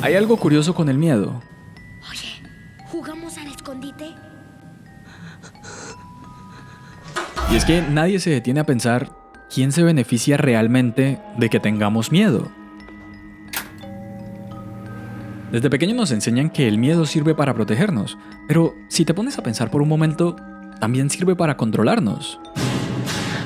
Hay algo curioso con el miedo. Oye, ¿jugamos al escondite? Y es que nadie se detiene a pensar quién se beneficia realmente de que tengamos miedo. Desde pequeños nos enseñan que el miedo sirve para protegernos, pero si te pones a pensar por un momento, también sirve para controlarnos.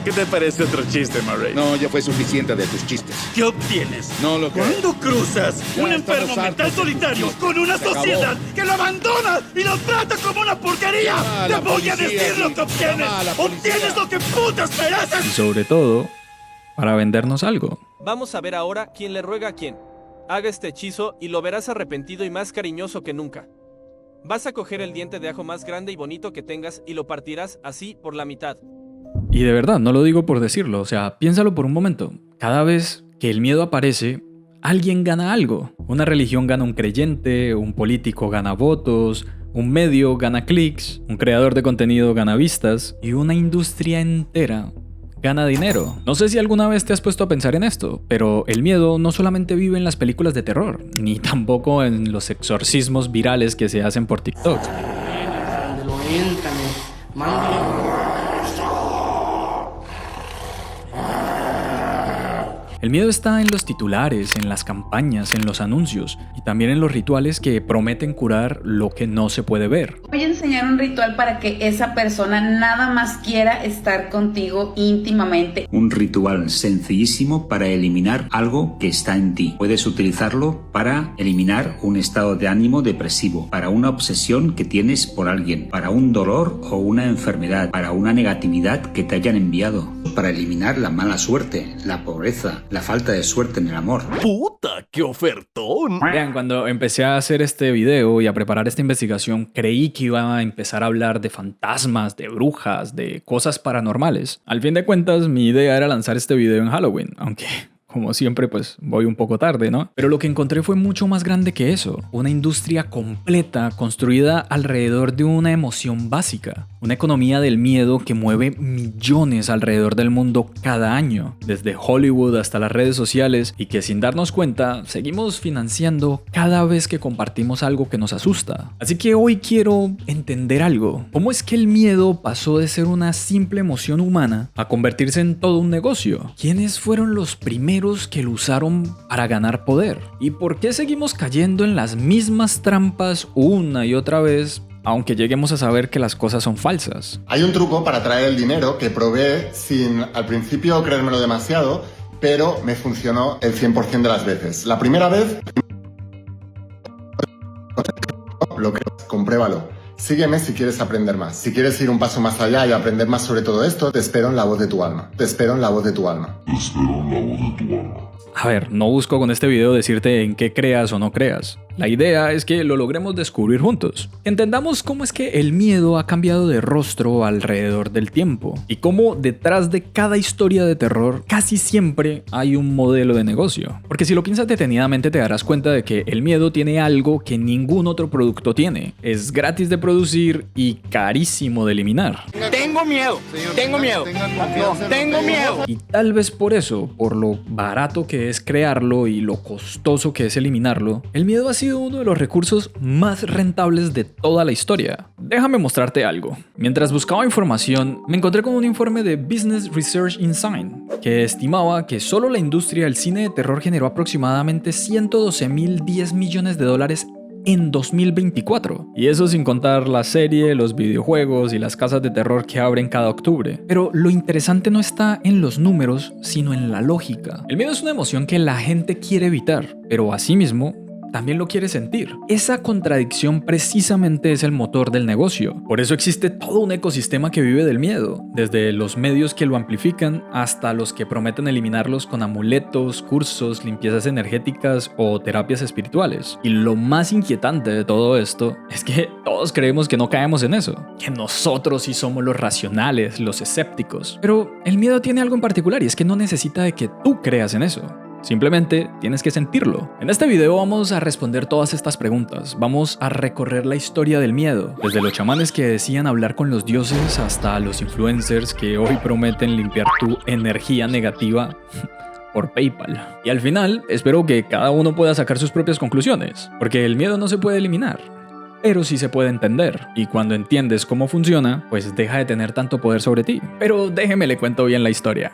¿Qué te parece otro chiste, Murray? No, ya fue suficiente de tus chistes. ¿Qué obtienes? No lo creo. ¿Cuándo cruzas Ya un estamos enfermo mental hartos de solitario tus con una chistes. Se sociedad acabó. que lo abandona y lo trata como una porquería? Llama a ¡Te la voy a policía, decir lo que Jim. obtienes! Llama a la policía. ¡Obtienes lo que putas Y mereces! sobre todo, para vendernos algo. Vamos a ver ahora quién le ruega a quién. Haga este hechizo y lo verás arrepentido y más cariñoso que nunca. Vas a coger el diente de ajo más grande y bonito que tengas y lo partirás así por la mitad. Y de verdad, no lo digo por decirlo, o sea, piénsalo por un momento. Cada vez que el miedo aparece, alguien gana algo. Una religión gana un creyente, un político gana votos, un medio gana clics, un creador de contenido gana vistas y una industria entera gana dinero. No sé si alguna vez te has puesto a pensar en esto, pero el miedo no solamente vive en las películas de terror, ni tampoco en los exorcismos virales que se hacen por TikTok. Donde lo entran, mando. El miedo está en los titulares, en las campañas, en los anuncios y también en los rituales que prometen curar lo que no se puede ver. Voy a enseñar un ritual para que esa persona nada más quiera estar contigo íntimamente. Un ritual sencillísimo para eliminar algo que está en ti. Puedes utilizarlo para eliminar un estado de ánimo depresivo, para una obsesión que tienes por alguien, para un dolor o una enfermedad, para una negatividad que te hayan enviado, para eliminar la mala suerte, la pobreza, la falta de suerte en el amor. ¡Puta, qué ofertón! Vean, cuando empecé a hacer este video y a preparar esta investigación, creí que iba a empezar a hablar de fantasmas, de brujas, de cosas paranormales. Al fin de cuentas, mi idea era lanzar este video en Halloween, aunque como siempre pues voy un poco tarde, ¿no? Pero lo que encontré fue mucho más grande que eso. Una industria completa construida alrededor de una emoción básica. Una economía del miedo que mueve millones alrededor del mundo cada año. Desde Hollywood hasta las redes sociales y que sin darnos cuenta seguimos financiando cada vez que compartimos algo que nos asusta. Así que hoy quiero entender algo. ¿Cómo es que el miedo pasó de ser una simple emoción humana a convertirse en todo un negocio? ¿Quiénes fueron los primeros que lo usaron para ganar poder? ¿Y por qué seguimos cayendo en las mismas trampas una y otra vez, aunque lleguemos a saber que las cosas son falsas? Hay un truco para atraer el dinero que probé sin al principio creérmelo demasiado, pero me funcionó el 100% de las veces. La primera vez, lo que compruébalo. Sígueme si quieres aprender más. Si quieres ir un paso más allá y aprender más sobre todo esto, te espero en la voz de tu alma. Te espero en la voz de tu alma. A ver, no busco con este video decirte en qué creas o no creas. La idea es que lo logremos descubrir juntos. Entendamos cómo es que el miedo ha cambiado de rostro alrededor del tiempo y cómo detrás de cada historia de terror casi siempre hay un modelo de negocio. Porque si lo piensas detenidamente te darás cuenta de que el miedo tiene algo que ningún otro producto tiene. Es gratis de producir y carísimo de eliminar. Tengo miedo, tengo miedo, tengo miedo. Y tal vez por eso, por lo barato que es crearlo y lo costoso que es eliminarlo, el miedo ha sido uno de los recursos más rentables de toda la historia. Déjame mostrarte algo. Mientras buscaba información, me encontré con un informe de Business Research Insight que estimaba que solo la industria del cine de terror generó aproximadamente 112.010 millones de dólares en 2024. Y eso sin contar la serie, los videojuegos y las casas de terror que abren cada octubre. Pero lo interesante no está en los números, sino en la lógica. El miedo es una emoción que la gente quiere evitar, pero asimismo también lo quiere sentir. Esa contradicción precisamente es el motor del negocio. Por eso existe todo un ecosistema que vive del miedo, desde los medios que lo amplifican hasta los que prometen eliminarlos con amuletos, cursos, limpiezas energéticas o terapias espirituales. Y lo más inquietante de todo esto es que todos creemos que no caemos en eso, que nosotros sí somos los racionales, los escépticos. Pero el miedo tiene algo en particular y es que no necesita de que tú creas en eso. Simplemente tienes que sentirlo. En este video vamos a responder todas estas preguntas. Vamos a recorrer la historia del miedo, desde los chamanes que decían hablar con los dioses hasta los influencers que hoy prometen limpiar tu energía negativa por PayPal. Y al final, espero que cada uno pueda sacar sus propias conclusiones, porque el miedo no se puede eliminar, pero sí se puede entender, y cuando entiendes cómo funciona, pues deja de tener tanto poder sobre ti. Pero déjeme le cuento bien la historia.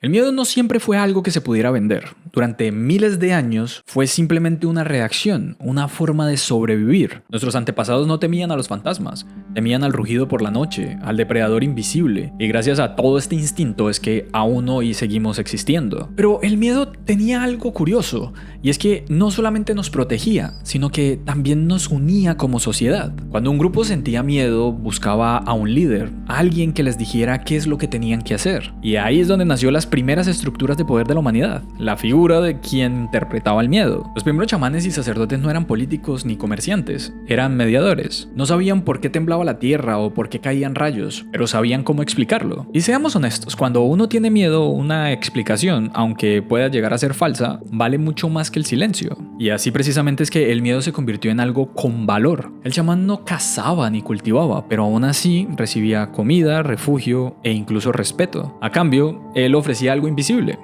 El miedo no siempre fue algo que se pudiera vender. Durante miles de años fue simplemente una reacción, una forma de sobrevivir. Nuestros antepasados no temían a los fantasmas, temían al rugido por la noche, al depredador invisible, y gracias a todo este instinto es que aún hoy seguimos existiendo. Pero el miedo tenía algo curioso, y es que no solamente nos protegía, sino que también nos unía como sociedad. Cuando un grupo sentía miedo, buscaba a un líder, a alguien que les dijera qué es lo que tenían que hacer. Y ahí es donde nació las primeras estructuras de poder de la humanidad, la figura de quien interpretaba el miedo. Los primeros chamanes y sacerdotes no eran políticos ni comerciantes, eran mediadores. No sabían por qué temblaba la tierra o por qué caían rayos, pero sabían cómo explicarlo. Y seamos honestos, cuando uno tiene miedo, una explicación, aunque pueda llegar a ser falsa, vale mucho más que el silencio. Y así precisamente es que el miedo se convirtió en algo con valor. El chamán no cazaba ni cultivaba, pero aún así recibía comida, refugio e incluso respeto. A cambio, él ofrecía algo invisible: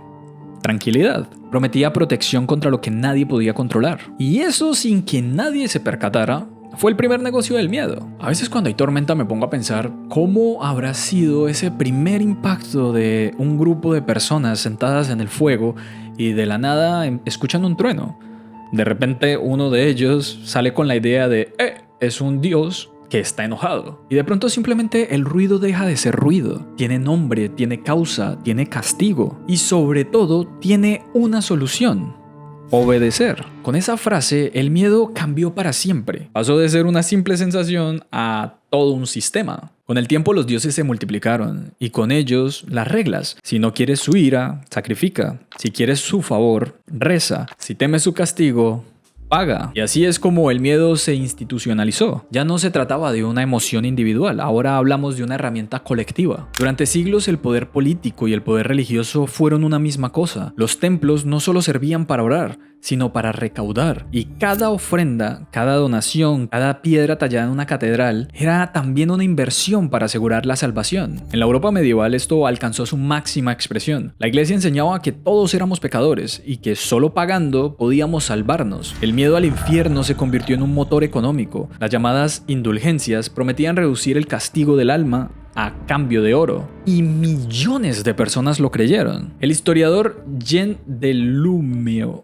tranquilidad. Prometía protección contra lo que nadie podía controlar. Y eso, sin que nadie se percatara, fue el primer negocio del miedo. A veces cuando hay tormenta me pongo a pensar cómo habrá sido ese primer impacto de un grupo de personas sentadas en el fuego y de la nada escuchan un trueno. De repente uno de ellos sale con la idea de es un dios que está enojado. Y de pronto simplemente el ruido deja de ser ruido. Tiene nombre, tiene causa, tiene castigo. Y sobre todo, tiene una solución: obedecer. Con esa frase, el miedo cambió para siempre. Pasó de ser una simple sensación a todo un sistema. Con el tiempo los dioses se multiplicaron y con ellos las reglas. Si no quieres su ira, sacrifica. Si quieres su favor, reza. Si temes su castigo, paga. Y así es como el miedo se institucionalizó. Ya no se trataba de una emoción individual, ahora hablamos de una herramienta colectiva. Durante siglos el poder político y el poder religioso fueron una misma cosa. Los templos no solo servían para orar, sino para recaudar. Y cada ofrenda, cada donación, cada piedra tallada en una catedral era también una inversión para asegurar la salvación. En la Europa medieval esto alcanzó su máxima expresión. La iglesia enseñaba que todos éramos pecadores y que solo pagando podíamos salvarnos. El miedo al infierno se convirtió en un motor económico. Las llamadas indulgencias prometían reducir el castigo del alma a cambio de oro. Y millones de personas lo creyeron. El historiador Jean Delumeau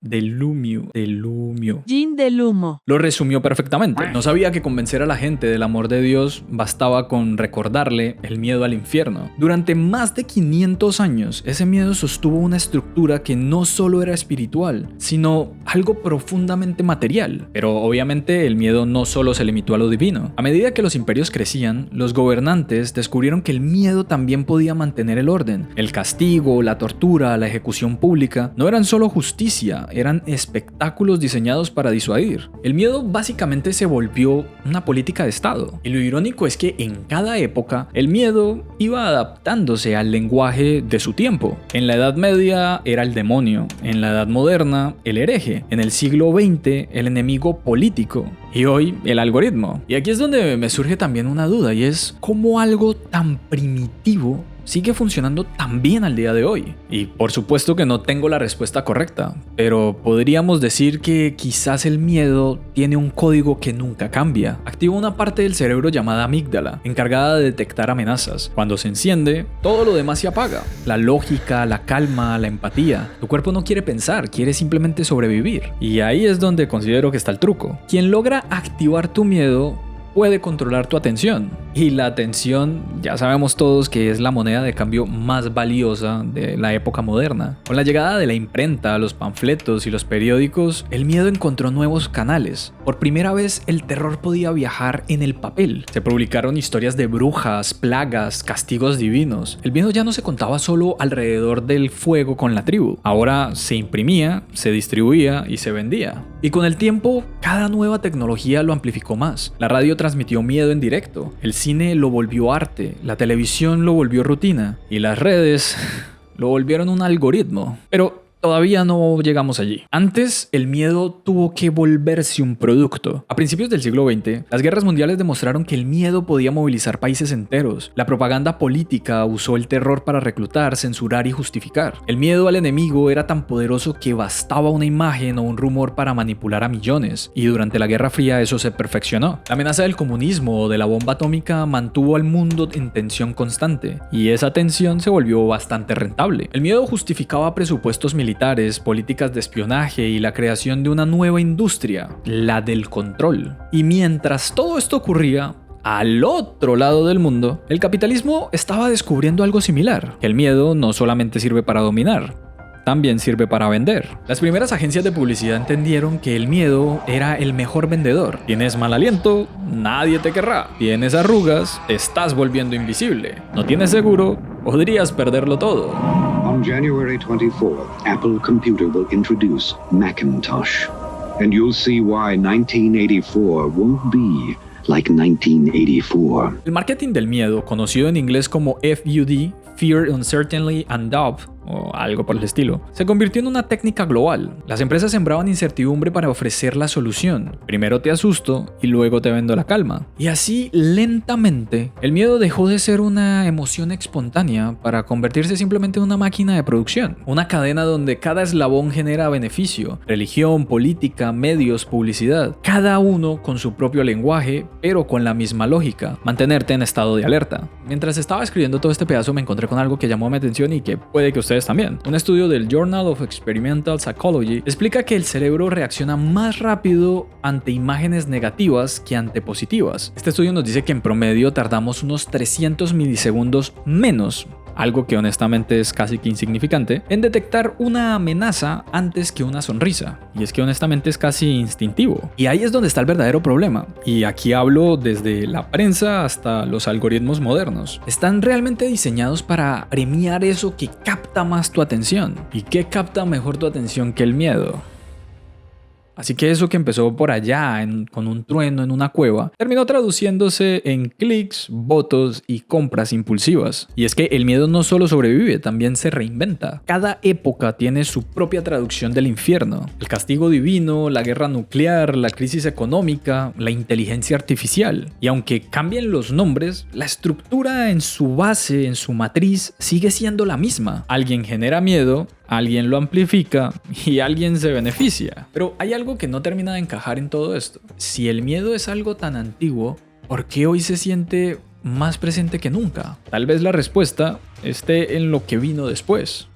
lo resumió perfectamente. No sabía que convencer a la gente del amor de Dios bastaba con recordarle el miedo al infierno. Durante más de 500 años, ese miedo sostuvo una estructura que no solo era espiritual, sino algo profundamente material. Pero obviamente el miedo no solo se limitó a lo divino. A medida que los imperios crecían, los gobernantes descubrieron que el miedo también podía mantener el orden. El castigo, la tortura, la ejecución pública no eran solo justicia, eran espectáculos diseñados para disuadir. El miedo básicamente se volvió una política de Estado. Y lo irónico es que en cada época el miedo iba adaptándose al lenguaje de su tiempo. En la Edad Media era el demonio, en la Edad Moderna el hereje, en el siglo XX el enemigo político y hoy el algoritmo. Y aquí es donde me surge también una duda, y es cómo algo tan primitivo sigue funcionando tan bien al día de hoy. Y por supuesto que no tengo la respuesta correcta, pero podríamos decir que quizás el miedo tiene un código que nunca cambia. Activa una parte del cerebro llamada amígdala, encargada de detectar amenazas. Cuando se enciende, todo lo demás se apaga. La lógica, la calma, la empatía. Tu cuerpo no quiere pensar, quiere simplemente sobrevivir. Y ahí es donde considero que está el truco. Quien logra activar tu miedo puede controlar tu atención. Y la atención, ya sabemos todos que es la moneda de cambio más valiosa de la época moderna. Con la llegada de la imprenta, los panfletos y los periódicos, el miedo encontró nuevos canales. Por primera vez, el terror podía viajar en el papel. Se publicaron historias de brujas, plagas, castigos divinos. El miedo ya no se contaba solo alrededor del fuego con la tribu. Ahora se imprimía, se distribuía y se vendía. Y con el tiempo, cada nueva tecnología lo amplificó más. La radio transmitió miedo en directo. El cine lo volvió arte, la televisión lo volvió rutina y las redes lo volvieron un algoritmo. Pero todavía no llegamos allí. Antes, el miedo tuvo que volverse un producto. A principios del siglo XX, las guerras mundiales demostraron que el miedo podía movilizar países enteros. La propaganda política usó el terror para reclutar, censurar y justificar. El miedo al enemigo era tan poderoso que bastaba una imagen o un rumor para manipular a millones, y durante la Guerra Fría eso se perfeccionó. La amenaza del comunismo o de la bomba atómica mantuvo al mundo en tensión constante, y esa tensión se volvió bastante rentable. El miedo justificaba presupuestos militares, políticas de espionaje y la creación de una nueva industria, la del control. Y mientras todo esto ocurría, al otro lado del mundo, el capitalismo estaba descubriendo algo similar. El miedo no solamente sirve para dominar, también sirve para vender. Las primeras agencias de publicidad entendieron que el miedo era el mejor vendedor. Tienes mal aliento, nadie te querrá. Tienes arrugas, te estás volviendo invisible. No tienes seguro, podrías perderlo todo. On January 24, Apple Computer will introduce Macintosh. And you'll see why 1984 won't be like 1984. El marketing del miedo, conocido en inglés como FUD, Fear, Uncertainty and Doubt, o algo por el estilo, se convirtió en una técnica global. Las empresas sembraban incertidumbre para ofrecer la solución. Primero te asusto y luego te vendo la calma. Y así, lentamente, el miedo dejó de ser una emoción espontánea para convertirse simplemente en una máquina de producción. Una cadena donde cada eslabón genera beneficio. Religión, política, medios, publicidad. Cada uno con su propio lenguaje, pero con la misma lógica. Mantenerte en estado de alerta. Mientras estaba escribiendo todo este pedazo me encontré con algo que llamó mi atención y que puede que ustedes también. Un estudio del Journal of Experimental Psychology explica que el cerebro reacciona más rápido ante imágenes negativas que ante positivas. Este estudio nos dice que en promedio tardamos unos 300 milisegundos menos, algo que honestamente es casi que insignificante, en detectar una amenaza antes que una sonrisa. Y es que honestamente es casi instintivo. Y ahí es donde está el verdadero problema. Y aquí hablo desde la prensa hasta los algoritmos modernos. Están realmente diseñados para premiar eso que capta más tu atención. ¿Y qué capta mejor tu atención que el miedo? Así que eso que empezó por allá con un trueno en una cueva, terminó traduciéndose en clics, votos y compras impulsivas. Y es que el miedo no solo sobrevive, también se reinventa. Cada época tiene su propia traducción del infierno. El castigo divino, la guerra nuclear, la crisis económica, la inteligencia artificial. Y aunque cambien los nombres, la estructura en su base, en su matriz, sigue siendo la misma. Alguien genera miedo, alguien lo amplifica y alguien se beneficia. Pero hay algo que no termina de encajar en todo esto. Si el miedo es algo tan antiguo, ¿por qué hoy se siente más presente que nunca? Tal vez la respuesta esté en lo que vino después.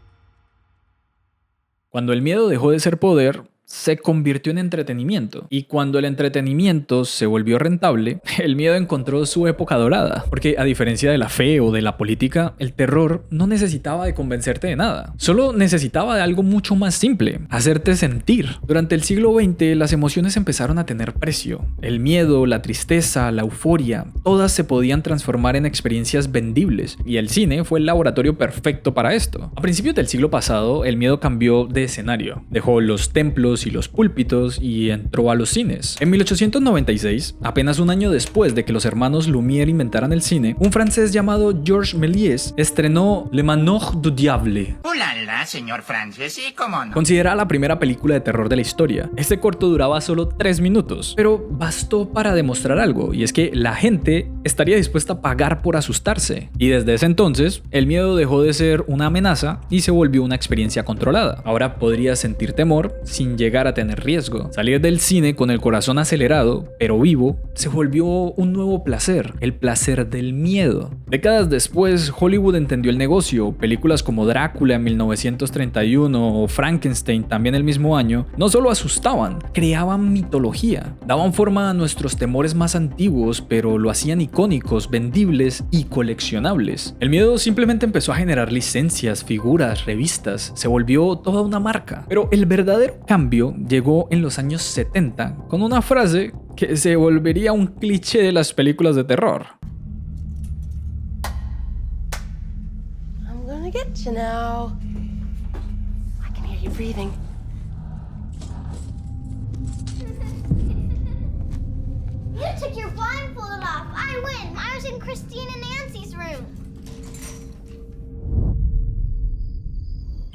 Cuando el miedo dejó de ser poder, se convirtió en entretenimiento. Y cuando el entretenimiento se volvió rentable, el miedo encontró su época dorada. Porque a diferencia de la fe o de la política, el terror no necesitaba de convencerte de nada. Solo necesitaba de algo mucho más simple: hacerte sentir. Durante el siglo XX, las emociones empezaron a tener precio. El miedo, la tristeza, la euforia, todas se podían transformar en experiencias vendibles. Y el cine fue el laboratorio perfecto para esto. A principios del siglo pasado, el miedo cambió de escenario. Dejó los templos y los púlpitos y entró a los cines. En 1896, apenas un año después de que los hermanos Lumière inventaran el cine, un francés llamado Georges Méliès estrenó Le Manoir du Diable. ¡Ulala, señor Francis! ¿Sí, cómo no? Considerada la primera película de terror de la historia. Este corto duraba solo 3 minutos, pero bastó para demostrar algo, y es que la gente estaría dispuesta a pagar por asustarse. Y desde ese entonces, el miedo dejó de ser una amenaza y se volvió una experiencia controlada. Ahora podrías sentir temor sin llegar a tener riesgo. Salir del cine con el corazón acelerado, pero vivo, se volvió un nuevo placer, el placer del miedo. Décadas después, Hollywood entendió el negocio. Películas como Drácula en 1931 o Frankenstein también el mismo año, no solo asustaban, creaban mitología. Daban forma a nuestros temores más antiguos, pero lo hacían icónicos, vendibles y coleccionables. El miedo simplemente empezó a generar licencias, figuras, revistas, se volvió toda una marca. Pero el verdadero cambio llegó en los años 70 con una frase que se volvería un cliché de las películas de terror. I'm gonna get you now. I can hear you breathing. You took your blindfold off. I win. I was in Christine and Nancy's room.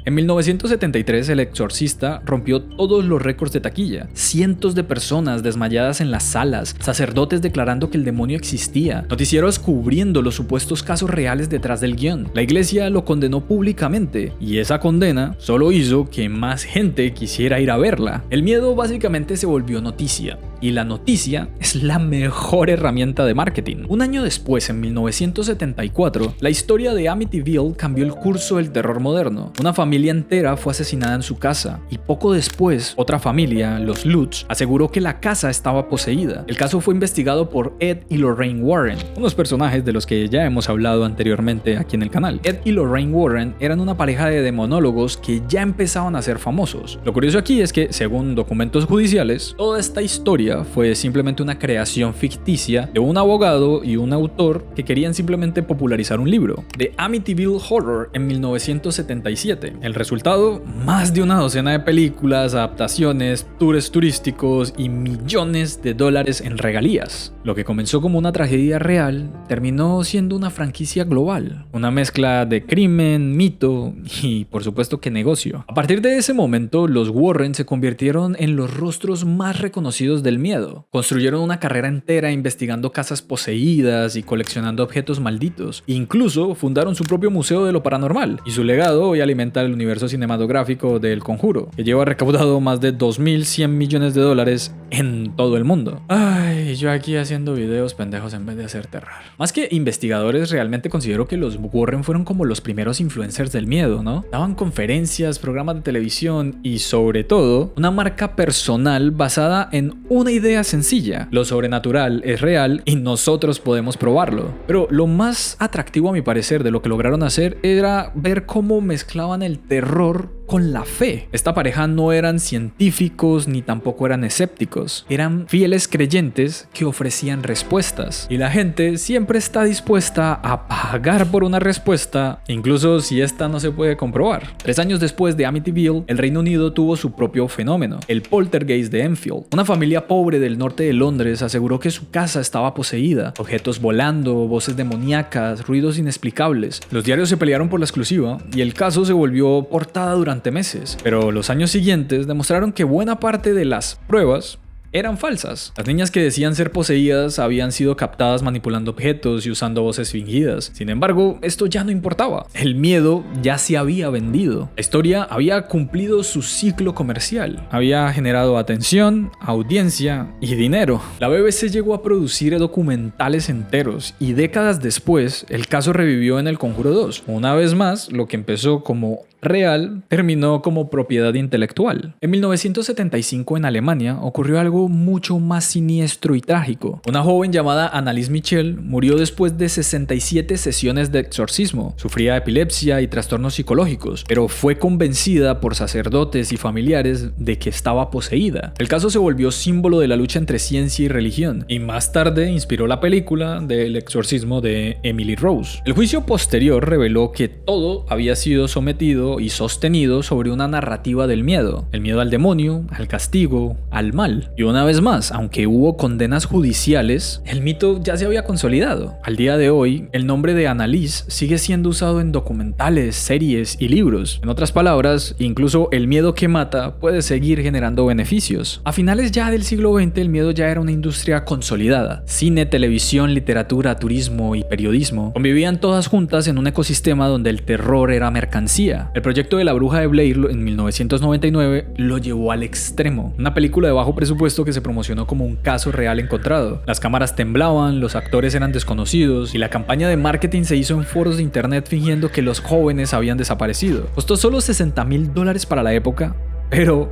En 1973, El Exorcista rompió todos los récords de taquilla. Cientos de personas desmayadas en las salas, sacerdotes declarando que el demonio existía, noticieros cubriendo los supuestos casos reales detrás del guión. La iglesia lo condenó públicamente y esa condena solo hizo que más gente quisiera ir a verla. El miedo básicamente se volvió noticia. Y la noticia es la mejor herramienta de marketing. Un año después, en 1974, la historia de Amityville cambió el curso del terror moderno. Una familia entera fue asesinada en su casa y poco después, otra familia, los Lutz, aseguró que la casa estaba poseída. El caso fue investigado por Ed y Lorraine Warren, unos personajes de los que ya hemos hablado anteriormente aquí en el canal. Ed y Lorraine Warren eran una pareja de demonólogos que ya empezaban a ser famosos. Lo curioso aquí es que, según documentos judiciales, toda esta historia fue simplemente una creación ficticia de un abogado y un autor que querían simplemente popularizar un libro, The Amityville Horror, en 1977. El resultado, más de una docena de películas, adaptaciones, tours turísticos y millones de dólares en regalías. Lo que comenzó como una tragedia real terminó siendo una franquicia global, una mezcla de crimen, mito y por supuesto que negocio. A partir de ese momento, los Warren se convirtieron en los rostros más reconocidos del miedo. Construyeron una carrera entera investigando casas poseídas y coleccionando objetos malditos. Incluso fundaron su propio museo de lo paranormal, y su legado hoy alimenta el universo cinematográfico del Conjuro, que lleva recaudado más de 2.100 millones de dólares en todo el mundo. Ay, yo aquí haciendo videos pendejos en vez de hacer terror. Más que investigadores, realmente considero que los Warren fueron como los primeros influencers del miedo, ¿no? Daban conferencias, programas de televisión y sobre todo una marca personal basada en una idea sencilla: lo sobrenatural es real y nosotros podemos probarlo. Pero lo más atractivo, a mi parecer, de lo que lograron hacer era ver cómo mezclaban el terror con la fe. Esta pareja no eran científicos ni tampoco eran escépticos, eran fieles creyentes que ofrecían respuestas, y la gente siempre está dispuesta a pagar por una respuesta, incluso si esta no se puede comprobar. 3 años después de Amityville, el Reino Unido tuvo su propio fenómeno, el poltergeist de Enfield. Una familia pobre del norte de Londres aseguró que su casa estaba poseída, objetos volando, voces demoníacas, ruidos inexplicables. Los diarios se pelearon por la exclusiva y el caso se volvió portada durante meses, pero los años siguientes demostraron que buena parte de las pruebas eran falsas. Las niñas que decían ser poseídas habían sido captadas manipulando objetos y usando voces fingidas. Sin embargo, esto ya no importaba. El miedo ya se había vendido. La historia había cumplido su ciclo comercial. Había generado atención, audiencia y dinero. La BBC llegó a producir documentales enteros y décadas después, el caso revivió en El Conjuro 2. Una vez más, lo que empezó como real terminó como propiedad intelectual. En 1975, en Alemania, ocurrió algo mucho más siniestro y trágico. Una joven llamada Annalise Michel murió después de 67 sesiones de exorcismo. Sufría epilepsia y trastornos psicológicos, pero fue convencida por sacerdotes y familiares de que estaba poseída. El caso se volvió símbolo de la lucha entre ciencia y religión, y más tarde inspiró la película del exorcismo de Emily Rose. El juicio posterior reveló que todo había sido sometido y sostenido sobre una narrativa del miedo. El miedo al demonio, al castigo, al mal. Y una vez más, aunque hubo condenas judiciales, el mito ya se había consolidado. Al día de hoy, el nombre de Annalise sigue siendo usado en documentales, series y libros. En otras palabras, incluso el miedo que mata puede seguir generando beneficios. A finales ya del siglo XX, el miedo ya era una industria consolidada. Cine, televisión, literatura, turismo y periodismo convivían todas juntas en un ecosistema donde el terror era mercancía. El proyecto de La Bruja de Blair en 1999 lo llevó al extremo. Una película de bajo presupuesto que se promocionó como un caso real encontrado. Las cámaras temblaban, los actores eran desconocidos y la campaña de marketing se hizo en foros de internet fingiendo que los jóvenes habían desaparecido. Costó solo $60,000 para la época, pero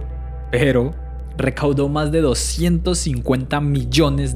recaudó más de $250 millones.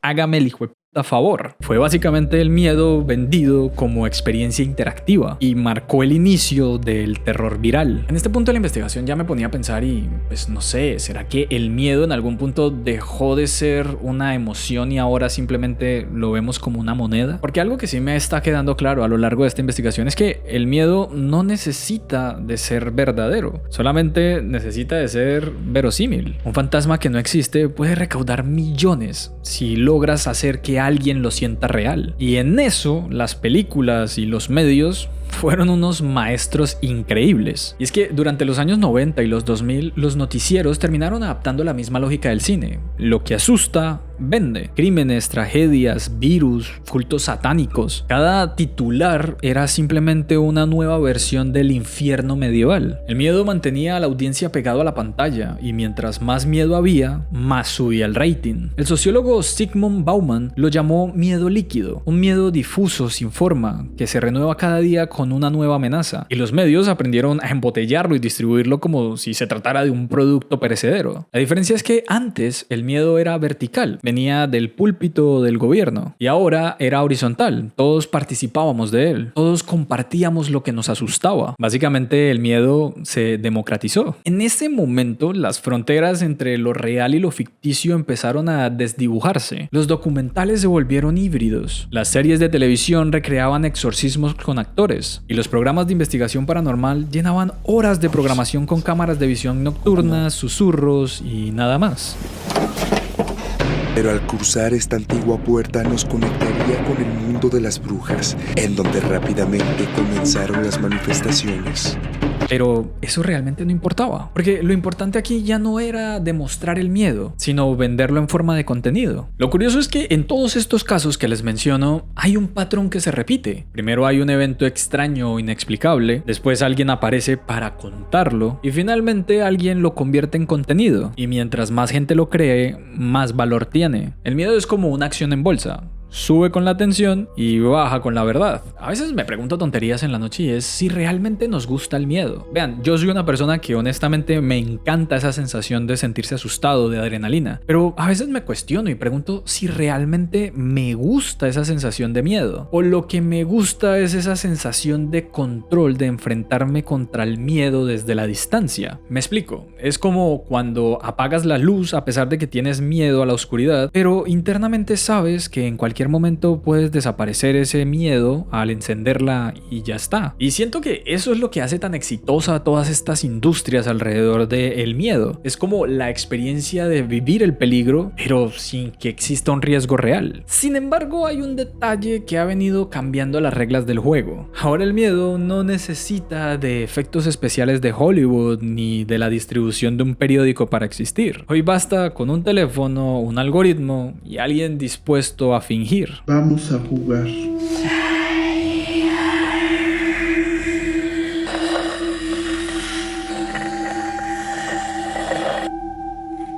Hágame el hijo de a favor. Fue básicamente el miedo vendido como experiencia interactiva y marcó el inicio del terror viral. En este punto de la investigación ya me ponía a pensar y pues no sé, ¿será que el miedo en algún punto dejó de ser una emoción y ahora simplemente lo vemos como una moneda? Porque algo que sí me está quedando claro a lo largo de esta investigación es que el miedo no necesita de ser verdadero, solamente necesita de ser verosímil. Un fantasma que no existe puede recaudar millones si logras hacer que alguien lo sienta real. Y en eso, las películas y los medios fueron unos maestros increíbles. Y es que durante los años 90 y los 2000, los noticieros terminaron adaptando la misma lógica del cine. Lo que asusta, vende. Crímenes, tragedias, virus, cultos satánicos. Cada titular era simplemente una nueva versión del infierno medieval. El miedo mantenía a la audiencia pegado a la pantalla y mientras más miedo había, más subía el rating. El sociólogo Zygmunt Bauman lo llamó miedo líquido, un miedo difuso sin forma que se renueva cada día con una nueva amenaza. Y los medios aprendieron a embotellarlo y distribuirlo como si se tratara de un producto perecedero. La diferencia es que antes el miedo era vertical. Venía del púlpito del gobierno y ahora era horizontal. Todos participábamos de él, todos compartíamos lo que nos asustaba. Básicamente el miedo se democratizó. En ese momento las fronteras entre lo real y lo ficticio empezaron a desdibujarse. Los documentales se volvieron híbridos. Las series de televisión recreaban exorcismos con actores y los programas de investigación paranormal llenaban horas de programación con cámaras de visión nocturna, susurros y nada más. Pero al cruzar esta antigua puerta nos conectaría con el mundo de las brujas, en donde rápidamente comenzaron las manifestaciones. Pero eso realmente no importaba, porque lo importante aquí ya no era demostrar el miedo, sino venderlo en forma de contenido. Lo curioso es que en todos estos casos que les menciono, hay un patrón que se repite. Primero hay un evento extraño o inexplicable, después alguien aparece para contarlo, y finalmente alguien lo convierte en contenido. Y mientras más gente lo cree, más valor tiene. El miedo es como una acción en bolsa. Sube con la atención y baja con la verdad. A veces me pregunto tonterías en la noche y es si realmente nos gusta el miedo. Vean, yo soy una persona que honestamente me encanta esa sensación de sentirse asustado, de adrenalina. Pero a veces me cuestiono y pregunto si realmente me gusta esa sensación de miedo. O lo que me gusta es esa sensación de control, de enfrentarme contra el miedo desde la distancia. Me explico. Es como cuando apagas la luz a pesar de que tienes miedo a la oscuridad, pero internamente sabes que en cualquier momento puedes desaparecer ese miedo al encenderla y ya está. Y siento que eso es lo que hace tan exitosa a todas estas industrias alrededor del miedo. Es como la experiencia de vivir el peligro, pero sin que exista un riesgo real. Sin embargo, hay un detalle que ha venido cambiando las reglas del juego. Ahora el miedo no necesita de efectos especiales de Hollywood ni de la distribución de un periódico para existir. Hoy basta con un teléfono, un algoritmo y alguien dispuesto a fingir. Vamos a jugar.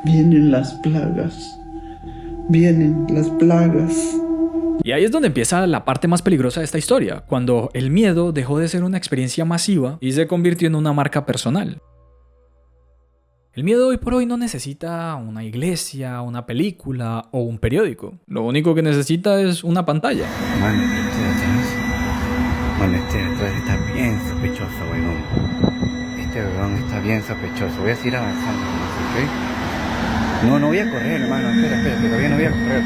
Vienen las plagas. Vienen las plagas. Y ahí es donde empieza la parte más peligrosa de esta historia, cuando el miedo dejó de ser una experiencia masiva y se convirtió en una marca personal. El miedo hoy por hoy no necesita una iglesia, una película o un periódico. Lo único que necesita es una pantalla. Mano, este detrás está bien sospechoso, weón. Este weón está bien sospechoso. Voy a seguir avanzando, ¿ok? No voy a correr, hermano. Espera, todavía no voy a correr.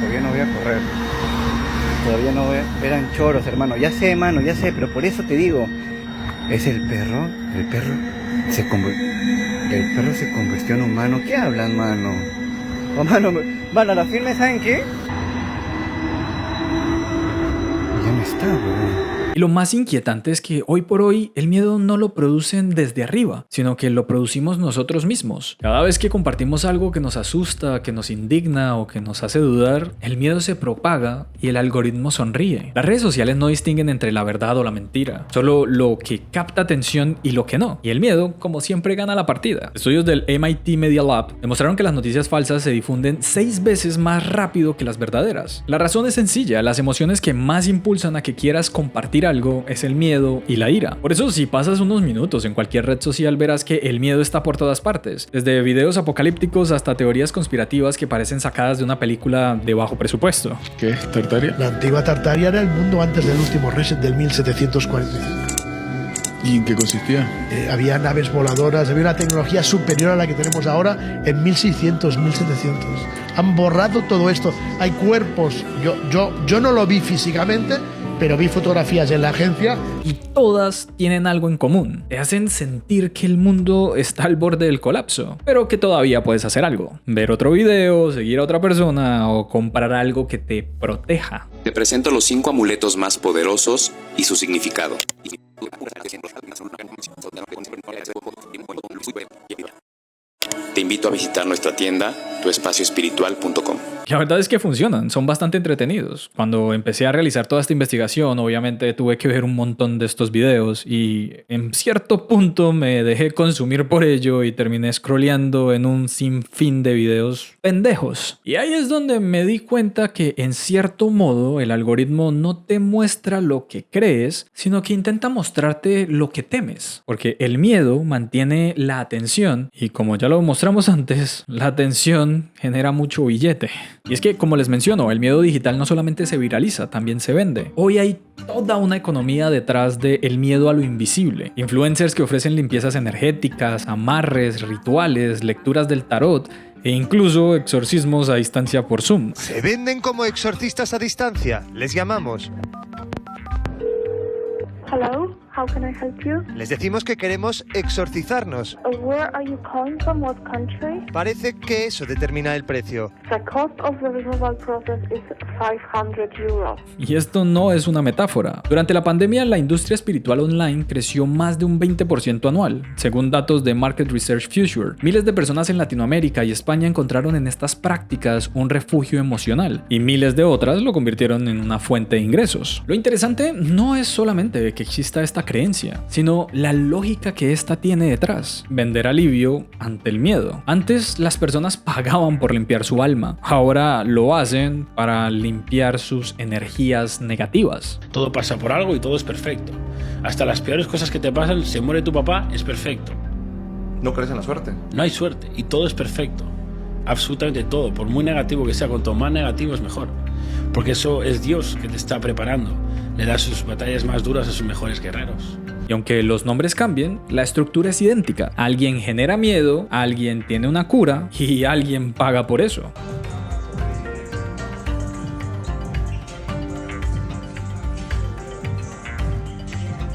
Todavía no voy a... Eran choros, hermano. Ya sé, hermano, pero por eso te digo. Es el perro se convirtió en humano. ¿Qué hablan, mano? Oh, mano, a la firme, ¿saben qué? Ya no está, weón. Y lo más inquietante es que hoy por hoy el miedo no lo producen desde arriba, sino que lo producimos nosotros mismos. Cada vez que compartimos algo que nos asusta, que nos indigna o que nos hace dudar, el miedo se propaga y el algoritmo sonríe. Las redes sociales no distinguen entre la verdad o la mentira, solo lo que capta atención y lo que no. Y el miedo, como siempre, gana la partida. Estudios del MIT Media Lab demostraron que las noticias falsas se difunden 6 veces más rápido que las verdaderas. La razón es sencilla, las emociones que más impulsan a que quieras compartir algo es el miedo y la ira. Por eso si pasas unos minutos en cualquier red social verás que el miedo está por todas partes, desde videos apocalípticos hasta teorías conspirativas que parecen sacadas de una película de bajo presupuesto. ¿Qué es Tartaria? La antigua Tartaria era el mundo antes del último reset del 1745. ¿Y en qué consistía? Había naves voladoras, había una tecnología superior a la que tenemos ahora en 1600, 1700. Han borrado todo esto. Hay cuerpos, yo no lo vi físicamente, pero vi fotografías en la agencia y todas tienen algo en común. Te hacen sentir que el mundo está al borde del colapso, pero que todavía puedes hacer algo. Ver otro video, seguir a otra persona o comprar algo que te proteja. Te presento los 5 amuletos más poderosos y su significado. Te invito a visitar nuestra tienda, tuespacioespiritual.com. La verdad es que funcionan, son bastante entretenidos. Cuando empecé a realizar toda esta investigación, obviamente tuve que ver un montón de estos videos y en cierto punto me dejé consumir por ello y terminé scrolleando en un sinfín de videos pendejos. Y ahí es donde me di cuenta que en cierto modo el algoritmo no te muestra lo que crees, sino que intenta mostrarte lo que temes. Porque el miedo mantiene la atención y como ya lo mostramos antes, la atención genera mucho billete. Y es que, como les menciono, el miedo digital no solamente se viraliza, también se vende. Hoy hay toda una economía detrás del miedo a lo invisible. Influencers que ofrecen limpiezas energéticas, amarres, rituales, lecturas del tarot e incluso exorcismos a distancia por Zoom. Se venden como exorcistas a distancia. Les llamamos. Hello, how can I help you? Les decimos que queremos exorcizarnos. Where are you calling from? What country? Parece que eso determina el precio. The cost of the removal process is 500 euros. Y esto no es una metáfora. Durante la pandemia, la industria espiritual online creció más de un 20% anual, según datos de Market Research Future. Miles de personas en Latinoamérica y España encontraron en estas prácticas un refugio emocional, y miles de otras lo convirtieron en una fuente de ingresos. Lo interesante no es solamente que exista esta creencia, sino la lógica que esta tiene detrás: vender alivio ante el miedo. Antes las personas pagaban por limpiar su alma, ahora lo hacen para limpiar sus energías negativas. Todo pasa por algo y todo es perfecto. Hasta las peores cosas que te pasan, se muere tu papá, es perfecto. ¿No crees en la suerte? No hay suerte y todo es perfecto. Absolutamente todo, por muy negativo que sea, cuanto más negativo es mejor. Porque eso es Dios que te está preparando. Le da sus batallas más duras a sus mejores guerreros. Y aunque los nombres cambien, la estructura es idéntica. Alguien genera miedo, alguien tiene una cura y alguien paga por eso.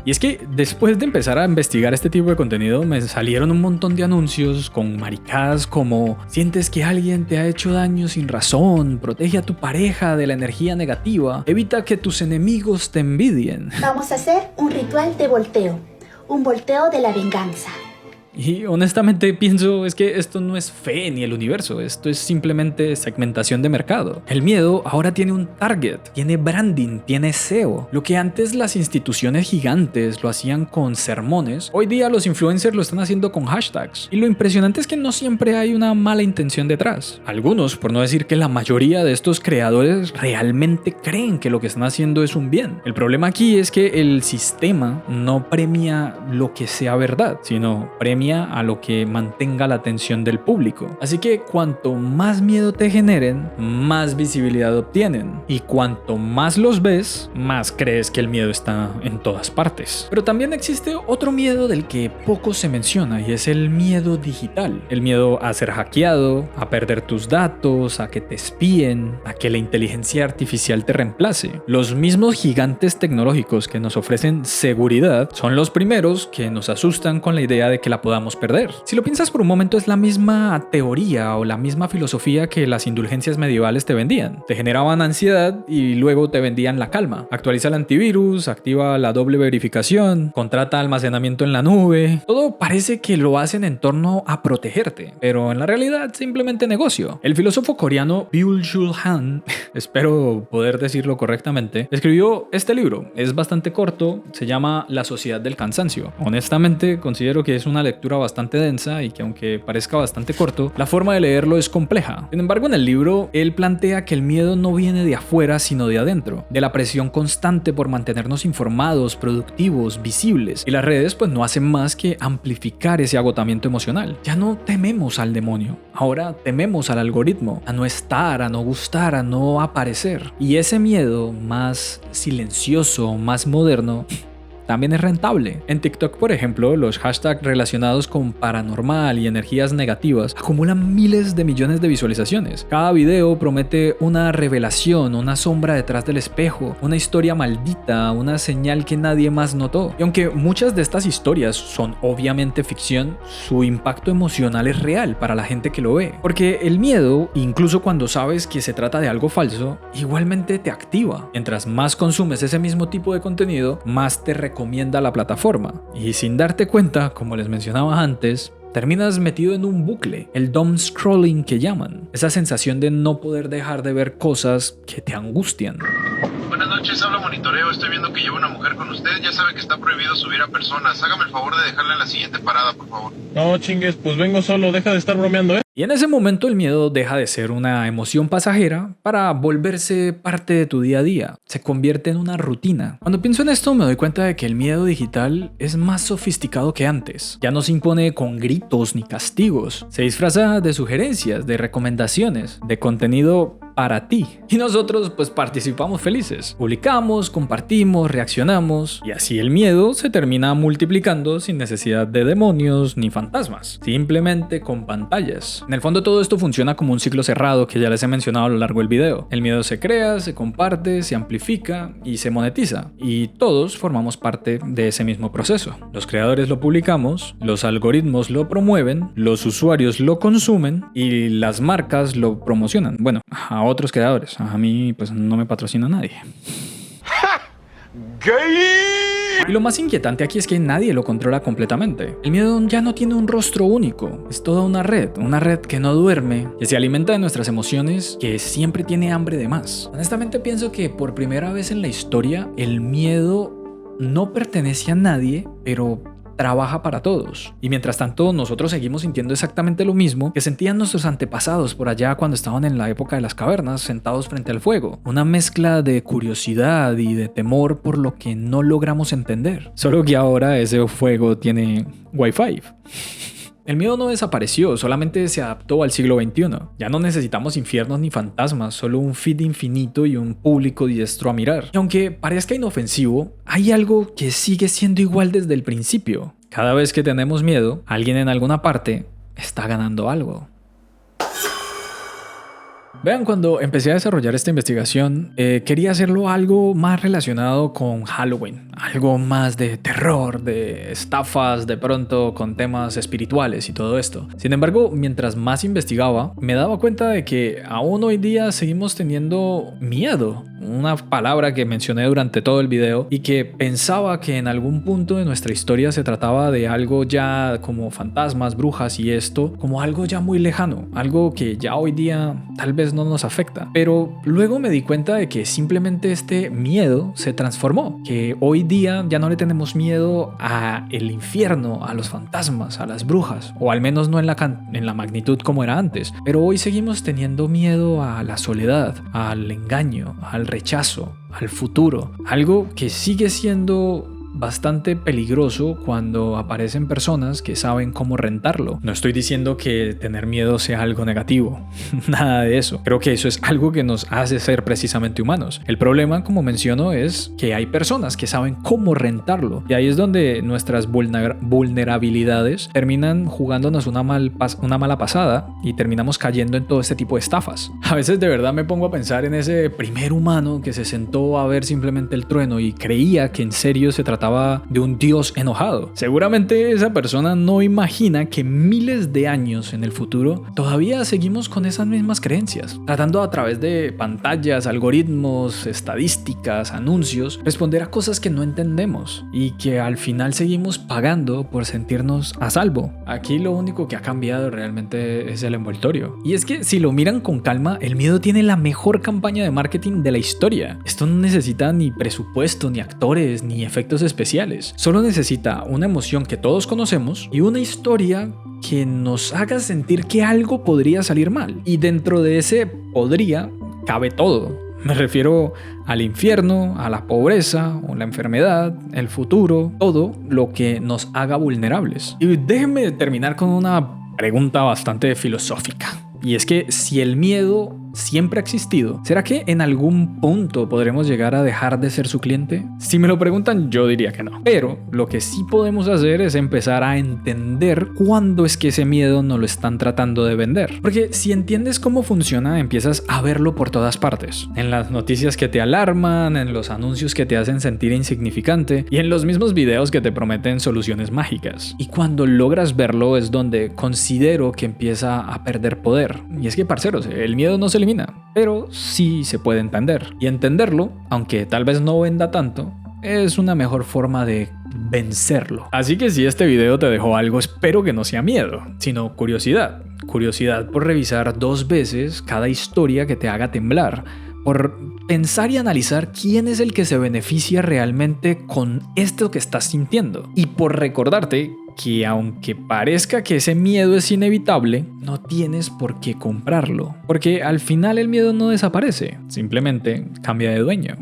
Y es que después de empezar a investigar este tipo de contenido, me salieron un montón de anuncios con maricadas como: sientes que alguien te ha hecho daño sin razón, protege a tu pareja de la energía negativa, evita que tus enemigos te envidien. Vamos a hacer un ritual de volteo, un volteo de la venganza. Y honestamente pienso, es que esto no es fe ni el universo, esto es simplemente segmentación de mercado. El miedo ahora tiene un target, tiene branding, tiene SEO. Lo que antes las instituciones gigantes lo hacían con sermones, hoy día los influencers lo están haciendo con hashtags. Y lo impresionante es que no siempre hay una mala intención detrás. Algunos, por no decir que la mayoría de estos creadores, realmente creen que lo que están haciendo es un bien. El problema aquí es que el sistema no premia lo que sea verdad, sino premia a lo que mantenga la atención del público. Así que cuanto más miedo te generen, más visibilidad obtienen. Y cuanto más los ves, más crees que el miedo está en todas partes. Pero también existe otro miedo del que poco se menciona, y es el miedo digital. El miedo a ser hackeado, a perder tus datos, a que te espíen, a que la inteligencia artificial te reemplace. Los mismos gigantes tecnológicos que nos ofrecen seguridad son los primeros que nos asustan con la idea de que la podamos perder. Si lo piensas por un momento, es la misma teoría o la misma filosofía que las indulgencias medievales te vendían. Te generaban ansiedad y luego te vendían la calma. Actualiza el antivirus, activa la doble verificación, contrata almacenamiento en la nube. Todo parece que lo hacen en torno a protegerte, pero en la realidad simplemente negocio. El filósofo coreano Byung-Chul Han, espero poder decirlo correctamente, escribió este libro. Es bastante corto, se llama La Sociedad del Cansancio. Honestamente considero que es una lectura bastante densa y que, aunque parezca bastante corto, la forma de leerlo es compleja. Sin embargo, en el libro él plantea que el miedo no viene de afuera sino de adentro, de la presión constante por mantenernos informados, productivos, visibles, y las redes pues no hacen más que amplificar ese agotamiento emocional. Ya no tememos al demonio, ahora tememos al algoritmo, a no estar, a no gustar, a no aparecer. Y ese miedo más silencioso, más moderno, también es rentable. En TikTok, por ejemplo, los hashtags relacionados con paranormal y energías negativas acumulan miles de millones de visualizaciones. Cada video promete una revelación, una sombra detrás del espejo, una historia maldita, una señal que nadie más notó. Y aunque muchas de estas historias son obviamente ficción, su impacto emocional es real para la gente que lo ve. Porque el miedo, incluso cuando sabes que se trata de algo falso, igualmente te activa. Mientras más consumes ese mismo tipo de contenido, más te recomienda la plataforma. Y sin darte cuenta, como les mencionaba antes, terminas metido en un bucle, el doom scrolling que llaman. Esa sensación de no poder dejar de ver cosas que te angustian. Buenas noches, habla Monitoreo. Estoy viendo que lleva una mujer con usted. Ya sabe que está prohibido subir a personas. Hágame el favor de dejarla en la siguiente parada, por favor. No chingues, pues vengo solo, deja de estar bromeando, ¿eh? Y en ese momento el miedo deja de ser una emoción pasajera para volverse parte de tu día a día. Se convierte en una rutina. Cuando pienso en esto me doy cuenta de que el miedo digital es más sofisticado que antes. Ya no se impone con gritos ni castigos. Se disfraza de sugerencias, de recomendaciones, de contenido para ti. Y nosotros pues participamos felices. Publicamos, compartimos, reaccionamos y así el miedo se termina multiplicando sin necesidad de demonios ni fantasmas. Simplemente con pantallas. En el fondo todo esto funciona como un ciclo cerrado que ya les he mencionado a lo largo del video. El miedo se crea, se comparte, se amplifica y se monetiza. Y todos formamos parte de ese mismo proceso. Los creadores lo publicamos, los algoritmos lo promueven, los usuarios lo consumen y las marcas lo promocionan. Bueno, a otros creadores. A mí pues no me patrocina nadie. Y lo más inquietante aquí es que nadie lo controla completamente. El miedo ya no tiene un rostro único, es toda una red que no duerme, que se alimenta de nuestras emociones, que siempre tiene hambre de más. Honestamente pienso que por primera vez en la historia el miedo no pertenece a nadie, pero trabaja para todos. Y mientras tanto nosotros seguimos sintiendo exactamente lo mismo que sentían nuestros antepasados por allá cuando estaban en la época de las cavernas sentados frente al fuego. Una mezcla de curiosidad y de temor por lo que no logramos entender. Solo que ahora ese fuego tiene Wi-Fi. El miedo no desapareció, solamente se adaptó al siglo XXI. Ya no necesitamos infiernos ni fantasmas, solo un feed infinito y un público diestro a mirar. Y aunque parezca inofensivo, hay algo que sigue siendo igual desde el principio. Cada vez que tenemos miedo, alguien en alguna parte está ganando algo. Vean, cuando empecé a desarrollar esta investigación, quería hacerlo algo más relacionado con Halloween, algo más de terror, de estafas, de pronto con temas espirituales y todo esto. Sin embargo, mientras más investigaba, me daba cuenta de que aún hoy día seguimos teniendo miedo, una palabra que mencioné durante todo el video y que pensaba que en algún punto de nuestra historia se trataba de algo ya como fantasmas, brujas y esto, como algo ya muy lejano, algo que ya hoy día tal vez no nos afecta. Pero luego me di cuenta de que simplemente este miedo se transformó, que hoy día ya no le tenemos miedo a el infierno, a los fantasmas, a las brujas, o al menos no en la magnitud como era antes, pero hoy seguimos teniendo miedo a la soledad, al engaño, al rechazo, al futuro, algo que sigue siendo bastante peligroso cuando aparecen personas que saben cómo rentarlo. No estoy diciendo que tener miedo sea algo negativo, nada de eso. Creo que eso es algo que nos hace ser precisamente humanos. El problema, como menciono, es que hay personas que saben cómo rentarlo y ahí es donde nuestras vulnerabilidades terminan jugándonos una mala pasada y terminamos cayendo en todo este tipo de estafas. A veces de verdad me pongo a pensar en ese primer humano que se sentó a ver simplemente el trueno y creía que en serio se trataba de un dios enojado. Seguramente esa persona no imagina que miles de años en el futuro todavía seguimos con esas mismas creencias, tratando a través de pantallas, algoritmos, estadísticas, anuncios, responder a cosas que no entendemos y que al final seguimos pagando por sentirnos a salvo. Aquí lo único que ha cambiado realmente es el envoltorio. Y es que si lo miran con calma, el miedo tiene la mejor campaña de marketing de la historia. Esto no necesita ni presupuesto, ni actores, ni efectos especiales. Solo necesita una emoción que todos conocemos y una historia que nos haga sentir que algo podría salir mal. Y dentro de ese podría cabe todo. Me refiero al infierno, a la pobreza, o la enfermedad, el futuro, todo lo que nos haga vulnerables. Y déjenme terminar con una pregunta bastante filosófica. Y es que si el miedo siempre ha existido, ¿será que en algún punto podremos llegar a dejar de ser su cliente? Si me lo preguntan, yo diría que no. Pero lo que sí podemos hacer es empezar a entender cuándo es que ese miedo nos lo están tratando de vender. Porque si entiendes cómo funciona, empiezas a verlo por todas partes. En las noticias que te alarman, en los anuncios que te hacen sentir insignificante y en los mismos videos que te prometen soluciones mágicas. Y cuando logras verlo es donde considero que empieza a perder poder. Y es que, parceros, el miedo no se elimina, pero sí se puede entender. Y entenderlo, aunque tal vez no venda tanto, es una mejor forma de vencerlo. Así que si este video te dejó algo, espero que no sea miedo, sino curiosidad. Curiosidad por revisar 2 veces cada historia que te haga temblar, por pensar y analizar quién es el que se beneficia realmente con esto que estás sintiendo, y por recordarte que aunque parezca que ese miedo es inevitable, no tienes por qué comprarlo, porque al final el miedo no desaparece, simplemente cambia de dueño.